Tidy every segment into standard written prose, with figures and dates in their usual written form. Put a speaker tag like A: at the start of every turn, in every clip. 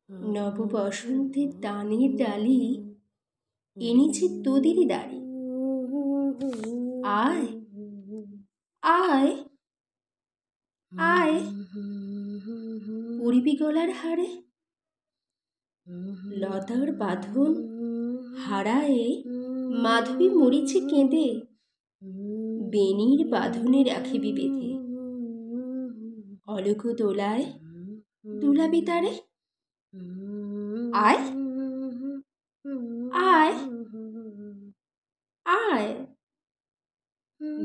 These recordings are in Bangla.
A: নব বসন্তের দানের ডালি এনেছে তোদেরই দাড়ি। আয় আয় আয়, পড়িবি গলার হারে। লতার বাঁধন হারায়ে মাধবী মরিছে কেঁদে, বেণীর বাঁধনে রাখিবি বেঁধে। অলক দোলায় দুলাবি তারে। আয় আয় আয়,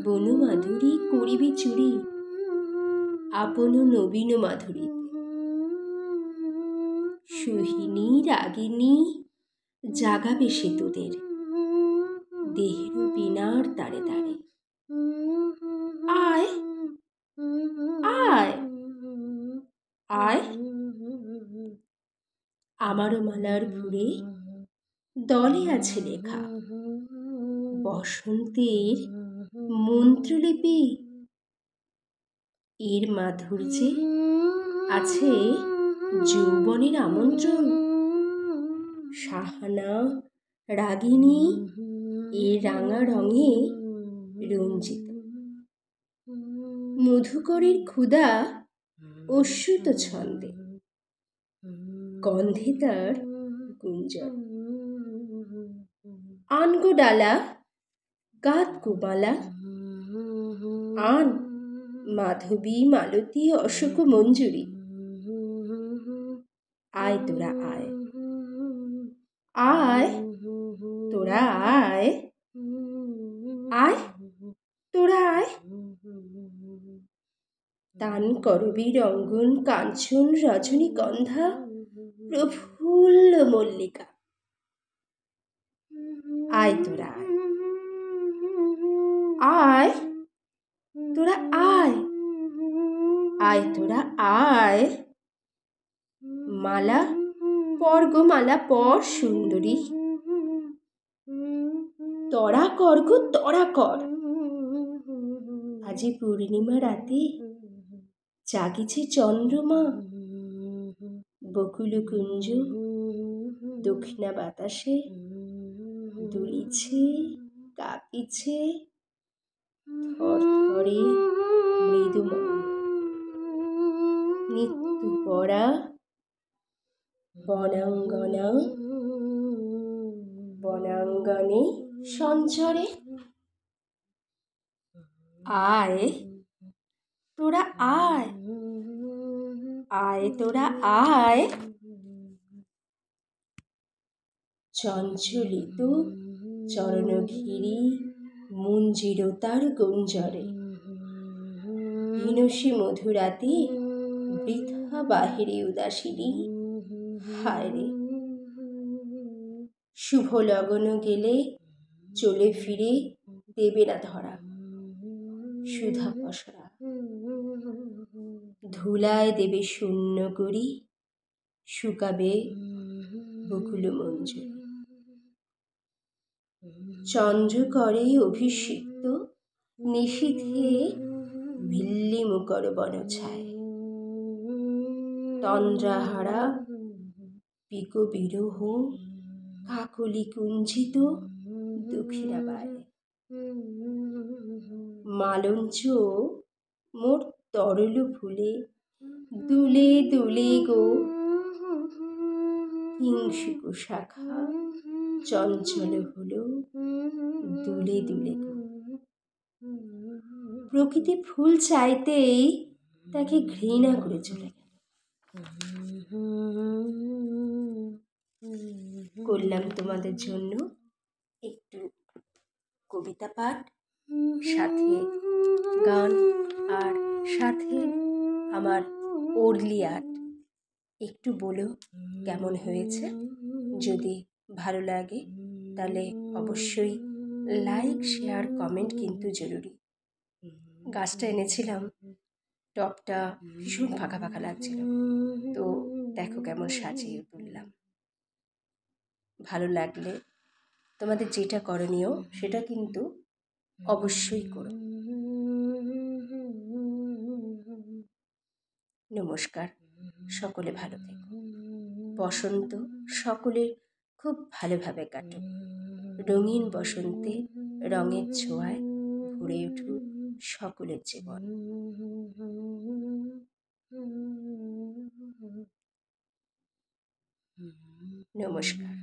A: বনমাধুরী করিবি চুরি আপন নবীন মাধুরীতে। সোহিনী রাগিনী জাগাবে সে তোদের, দেহের বীণার তারে তারে। আয় আয় আয়, আমারও মালার ভুরে দলে আছে লেখা বসন্তের মন্ত্রলিপি। এর মাধুর্যে আছে যৌবনের আমন্ত্রণ। সাহানা রাগিনী এর রাঙা রঙে রঞ্জিত। মধুকরের ক্ষুধা অশ্রুত ছন্দে, গন্ধে তার গুঞ্জন। আন গো ডালা গাত গোমালা, আন মাধবী মালতী অশোক মঞ্জুরি। আয় তোরা আয় আয়, তোরা আয় আয়, তোরা আয়। দান করবি রঙ্গন কাঞ্চন রজনীগন্ধা প্রফুল্ল মল্লিকা। আয় তোরা আয়, তোরা আয় আয়, তোরা আয়। মালা পর গো মালা পর সুন্দরী, তরা কর গো তরা কর। আজি পূর্ণিমা রাতে জাগিছে চন্দ্রমা, বকুল কুঞ্জ দক্ষিণা বাতাসে দুলিছে কাঁপিছে থরথরে মৃদু মৌন। নিত্যু পরা বনাঙ্গনা বনাঙ্গনে সঞ্চরে। আয় তোরা আয় আয়, তোরা আয়। চঞ্চলিত চরণ ঘিরি মঞ্জিরতার গুঞ্জরে, হিনসী মধুরাতে বৃথা বাহিরে উদাসিনী। হায় রে, শুভ লগন গেলে চলে ফিরে দেবে না ধরা সুধা পসরা। ধুলায় দেবে শূন্য করি, শুকাবে বকুল মঞ্জুরি। চন্দ্র করে অভিষিক্ত নিশীথে ভিল্লি মুকর বনছায়। তন্দ্রাহারা পিক বিরহ কাকলি কুঞ্চিত দক্ষিণা পায়। মালঞ্চ মোর তরল ফুলে দুলে দুলে গো, কিংশুক শাখা চঞ্চল হলো দুলে দুলে গো। প্রকৃতি ফুল চাইতেই তাকে ঘৃণা করে চলে গেল। করলাম তোমাদের জন্য একটু কবিতা পাঠ, সাথে গান, আর সাথে আমার ওরলি আর্ট। একটু বলো কেমন হয়েছে। যদি ভালো লাগে তাহলে অবশ্যই লাইক শেয়ার কমেন্ট কিন্তু জরুরি। গাছটা এনেছিলাম, টবটা ভীষণ ফাঁকা ফাঁকা লাগছিল, তো দেখো কেমন সাজিয়ে তুললাম। ভালো লাগলে তোমাদের যেটা করণীয় সেটা কিন্তু অবশ্যই করো। নমস্কার, সকলে ভালো থেকো। বসন্ত সকলের খুব ভালোভাবে কাটুক। রঙিন বসন্তে রঙের ছোঁয়ায় ভরে উঠুক সকলের জীবন। নমস্কার।